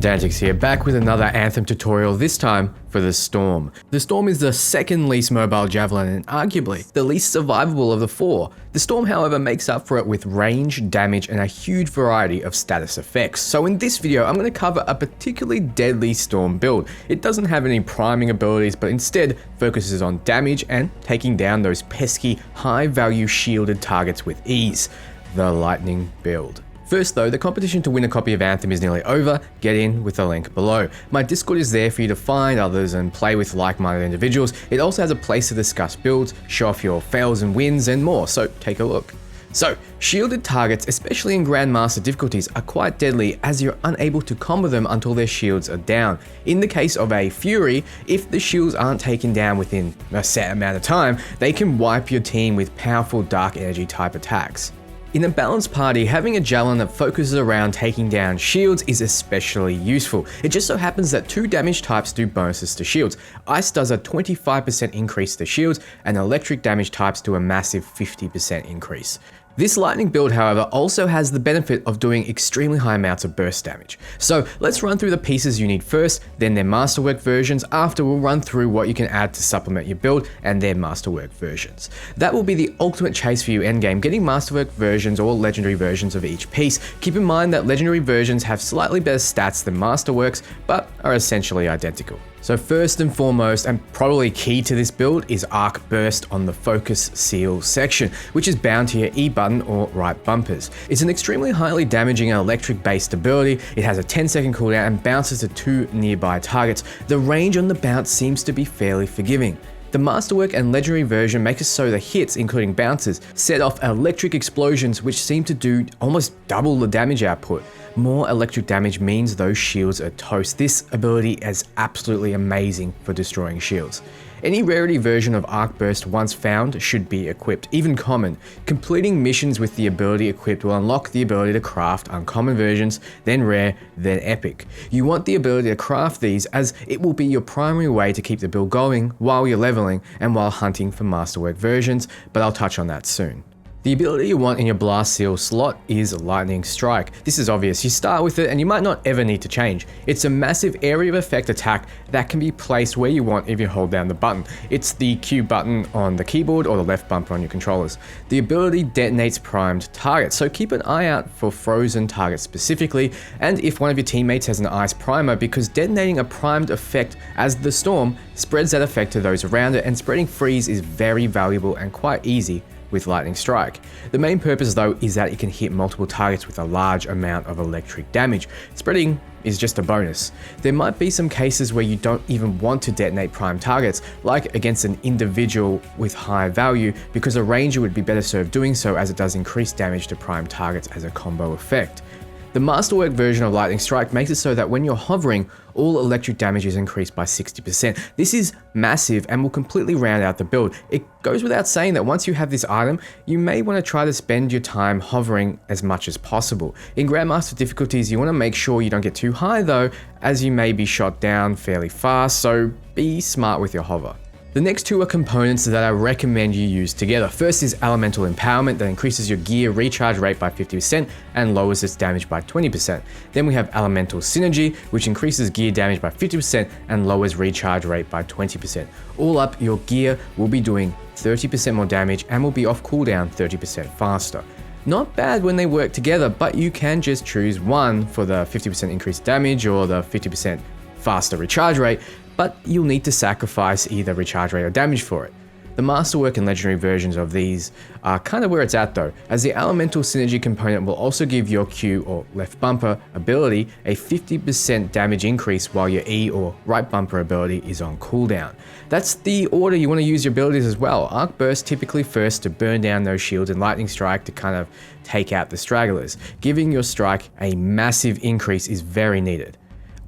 Dantix here, back with another Anthem tutorial, this time for the Storm. The Storm is the second least mobile javelin and arguably the least survivable of the four. The Storm, however, makes up for it with range, damage, and a huge variety of status effects. So in this video, I'm going to cover a particularly deadly Storm build. It doesn't have any priming abilities, but instead focuses on damage and taking down those pesky, high-value shielded targets with ease. The Lightning build. First though, the competition to win a copy of Anthem is nearly over. Get in with the link below. My Discord is there for you to find others and play with like-minded individuals. It also has a place to discuss builds, show off your fails and wins, and more, so take a look. So, shielded targets, especially in Grandmaster difficulties, are quite deadly as you're unable to combo them until their shields are down. In the case of a Fury, if the shields aren't taken down within a set amount of time, they can wipe your team with powerful dark energy type attacks. In a balanced party, having a javelin that focuses around taking down shields is especially useful. It just so happens that two damage types do bonuses to shields. Ice does a 25% increase to shields, and electric damage types do a massive 50% increase. This lightning build, however, also has the benefit of doing extremely high amounts of burst damage. So let's run through the pieces you need first, then their masterwork versions. After, we'll run through what you can add to supplement your build and their masterwork versions. That will be the ultimate chase for you endgame, getting masterwork versions or legendary versions of each piece. Keep in mind that legendary versions have slightly better stats than masterworks, but are essentially identical. So first and foremost, and probably key to this build, is Arc Burst on the Focus Seal section, which is bound to your E button or right bumpers. It's an extremely highly damaging and electric-based ability. It has a 10-second cooldown and bounces to two nearby targets. The range on the bounce seems to be fairly forgiving. The Masterwork and Legendary version make it so the hits, including bounces, set off electric explosions which seem to do almost double the damage output. More electric damage means those shields are toast. This ability is absolutely amazing for destroying shields. Any rarity version of Arc Burst once found should be equipped, even common. Completing missions with the ability equipped will unlock the ability to craft uncommon versions, then rare, then epic. You want the ability to craft these as it will be your primary way to keep the build going while you're leveling and while hunting for masterwork versions, but I'll touch on that soon. The ability you want in your Blast Seal slot is Lightning Strike. This is obvious, you start with it and you might not ever need to change. It's a massive area of effect attack that can be placed where you want if you hold down the button. It's the Q button on the keyboard or the left bumper on your controllers. The ability detonates primed targets, so keep an eye out for frozen targets specifically, and if one of your teammates has an ice primer, because detonating a primed effect as the Storm spreads that effect to those around it, and spreading freeze is very valuable and quite easy with Lightning Strike. The main purpose though is that it can hit multiple targets with a large amount of electric damage. Spreading is just a bonus. There might be some cases where you don't even want to detonate prime targets, like against an individual with high value, because a ranger would be better served doing so as it does increase damage to prime targets as a combo effect. The Masterwork version of Lightning Strike makes it so that when you're hovering, all electric damage is increased by 60%. This is massive and will completely round out the build. It goes without saying that once you have this item, you may want to try to spend your time hovering as much as possible. In Grandmaster difficulties, you want to make sure you don't get too high though, as you may be shot down fairly fast, so be smart with your hover. The next two are components that I recommend you use together. First is Elemental Empowerment that increases your gear recharge rate by 50% and lowers its damage by 20%. Then we have Elemental Synergy, which increases gear damage by 50% and lowers recharge rate by 20%. All up, your gear will be doing 30% more damage and will be off cooldown 30% faster. Not bad when they work together, but you can just choose one for the 50% increased damage or the 50% faster recharge rate, but you'll need to sacrifice either recharge rate or damage for it. The Masterwork and Legendary versions of these are kind of where it's at though, as the Elemental Synergy component will also give your Q or left bumper ability a 50% damage increase while your E or right bumper ability is on cooldown. That's the order you want to use your abilities as well. Arc Burst typically first to burn down those shields, and Lightning Strike to kind of take out the stragglers. Giving your strike a massive increase is very needed.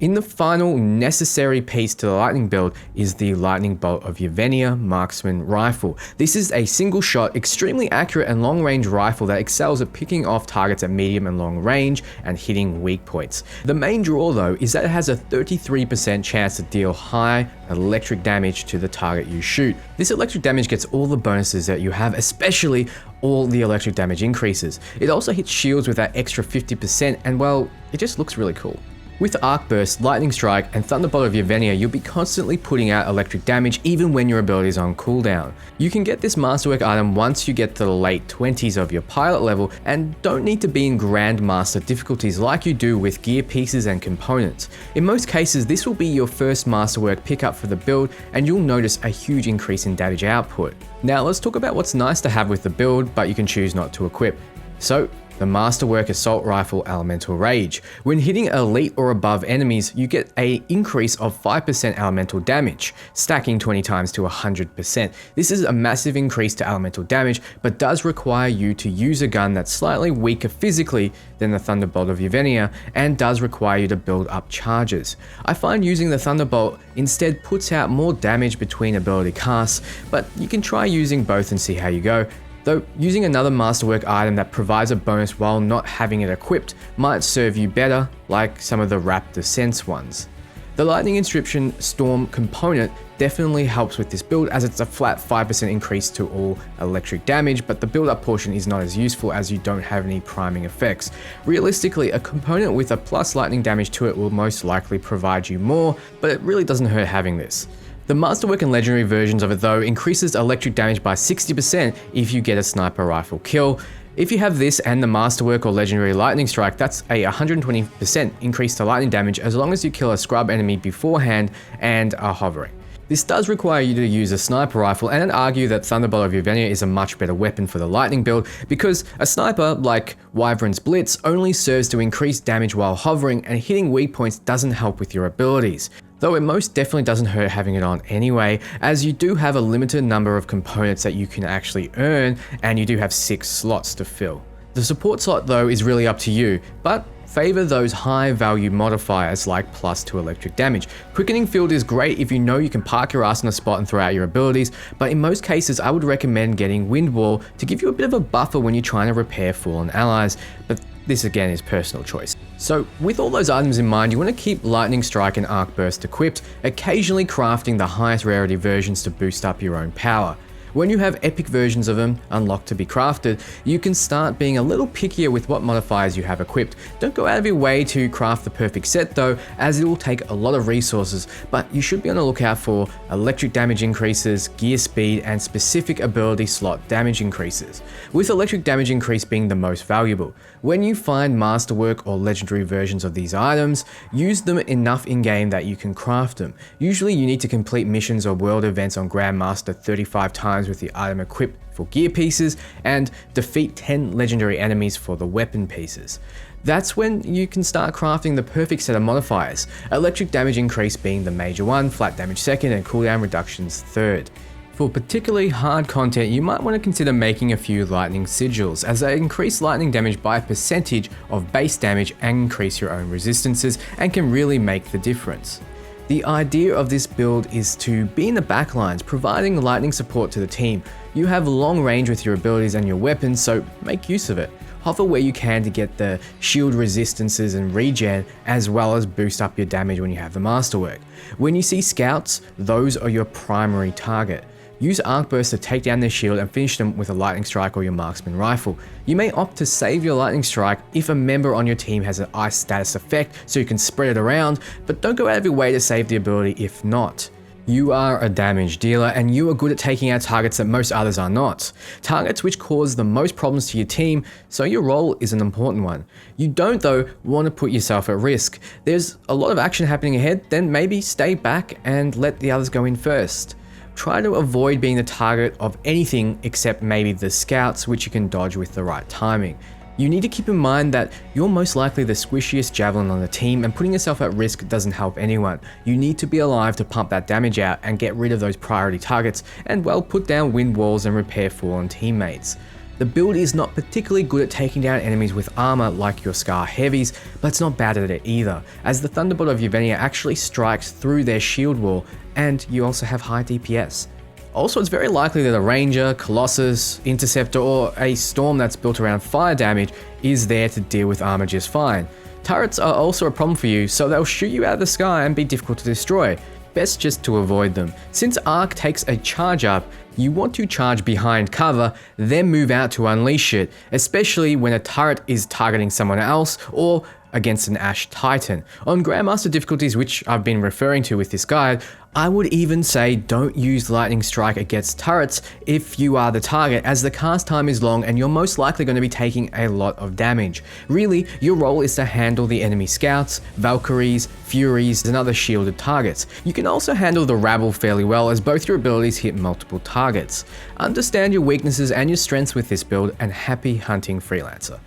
In the final necessary piece to the Lightning build is the Lightning Bolt of Yevenia Marksman Rifle. This is a single shot, extremely accurate and long range rifle that excels at picking off targets at medium and long range and hitting weak points. The main draw though is that it has a 33% chance to deal high electric damage to the target you shoot. This electric damage gets all the bonuses that you have, especially all the electric damage increases. It also hits shields with that extra 50% and well, it just looks really cool. With Arc Burst, Lightning Strike, and Thunderbolt of Yevenia, you'll be constantly putting out electric damage even when your ability is on cooldown. You can get this Masterwork item once you get to the late 20s of your pilot level and don't need to be in Grandmaster difficulties like you do with gear pieces and components. In most cases, this will be your first Masterwork pickup for the build and you'll notice a huge increase in damage output. Now let's talk about what's nice to have with the build but you can choose not to equip. So, the Masterwork Assault Rifle Elemental Rage. When hitting elite or above enemies, you get an increase of 5% elemental damage, stacking 20 times to 100%. This is a massive increase to elemental damage, but does require you to use a gun that's slightly weaker physically than the Thunderbolt of Yevenia, and does require you to build up charges. I find using the Thunderbolt instead puts out more damage between ability casts, but you can try using both and see how you go. Though using another Masterwork item that provides a bonus while not having it equipped might serve you better, like some of the Raptor Sense ones. The Lightning Inscription Storm component definitely helps with this build as it's a flat 5% increase to all electric damage, but the build up portion is not as useful as you don't have any priming effects. Realistically, a component with a plus lightning damage to it will most likely provide you more, but it really doesn't hurt having this. The Masterwork and Legendary versions of it though increases electric damage by 60% if you get a sniper rifle kill. If you have this and the Masterwork or Legendary Lightning Strike, that's a 120% increase to lightning damage as long as you kill a scrub enemy beforehand and are hovering. This does require you to use a sniper rifle, and I'd argue that Thunderbolt of Yevenia is a much better weapon for the lightning build because a sniper, like Wyvern's Blitz, only serves to increase damage while hovering, and hitting weak points doesn't help with your abilities. Though it most definitely doesn't hurt having it on anyway, as you do have a limited number of components that you can actually earn, and you do have 6 slots to fill. The support slot though is really up to you, but favor those high value modifiers like +2 electric damage. Quickening Field is great if you know you can park your ass on a spot and throw out your abilities, but in most cases I would recommend getting Wind Wall to give you a bit of a buffer when you're trying to repair fallen allies, but this again is personal choice. So with all those items in mind, you want to keep Lightning Strike and Arc Burst equipped, occasionally crafting the highest rarity versions to boost up your own power. When you have epic versions of them unlocked to be crafted, you can start being a little pickier with what modifiers you have equipped. Don't go out of your way to craft the perfect set though, as it will take a lot of resources, but you should be on the lookout for electric damage increases, gear speed, and specific ability slot damage increases, with electric damage increase being the most valuable. When you find Masterwork or Legendary versions of these items, use them enough in-game that you can craft them. Usually you need to complete missions or world events on Grandmaster 35 times with the item equipped for gear pieces, and defeat 10 legendary enemies for the weapon pieces. That's when you can start crafting the perfect set of modifiers, electric damage increase being the major one, flat damage second, and cooldown reductions third. For particularly hard content, you might want to consider making a few lightning sigils, as they increase lightning damage by a percentage of base damage and increase your own resistances, and can really make the difference. The idea of this build is to be in the backlines, providing lightning support to the team. You have long range with your abilities and your weapons, so make use of it. Hover where you can to get the shield resistances and regen, as well as boost up your damage when you have the Masterwork. When you see scouts, those are your primary target. Use Arc Burst to take down their shield and finish them with a Lightning Strike or your Marksman Rifle. You may opt to save your Lightning Strike if a member on your team has an ice status effect so you can spread it around, but don't go out of your way to save the ability if not. You are a damage dealer and you are good at taking out targets that most others are not. Targets which cause the most problems to your team, so your role is an important one. You don't though want to put yourself at risk. There's a lot of action happening ahead, then maybe stay back and let the others go in first. Try to avoid being the target of anything except maybe the scouts, which you can dodge with the right timing. You need to keep in mind that you're most likely the squishiest javelin on the team, and putting yourself at risk doesn't help anyone. You need to be alive to pump that damage out and get rid of those priority targets, and well, put down wind walls and repair fallen teammates. The build is not particularly good at taking down enemies with armor like your Scar Heavies, but it's not bad at it either, as the Thunderbolt of Yevenia actually strikes through their shield wall, and you also have high DPS. Also, it's very likely that a Ranger, Colossus, Interceptor, or a Storm that's built around fire damage is there to deal with armor just fine. Turrets are also a problem for you, so they'll shoot you out of the sky and be difficult to destroy. best just to avoid them. Since Arc takes a charge up, you want to charge behind cover, then move out to unleash it, especially when a turret is targeting someone else or against an Ash Titan. On Grandmaster difficulties, which I've been referring to with this guide, I would even say don't use Lightning Strike against turrets if you are the target, as the cast time is long and you're most likely going to be taking a lot of damage. Really, your role is to handle the enemy scouts, Valkyries, Furies, and other shielded targets. You can also handle the rabble fairly well, as both your abilities hit multiple targets. Understand your weaknesses and your strengths with this build, and happy hunting, Freelancer.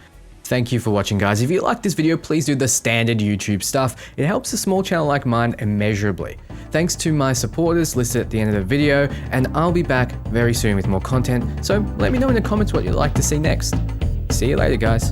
Thank you for watching, guys. If you liked this video, please do the standard YouTube stuff. It helps a small channel like mine immeasurably. Thanks to my supporters listed at the end of the video, and I'll be back very soon with more content, so let me know in the comments what you'd like to see next. See you later, guys.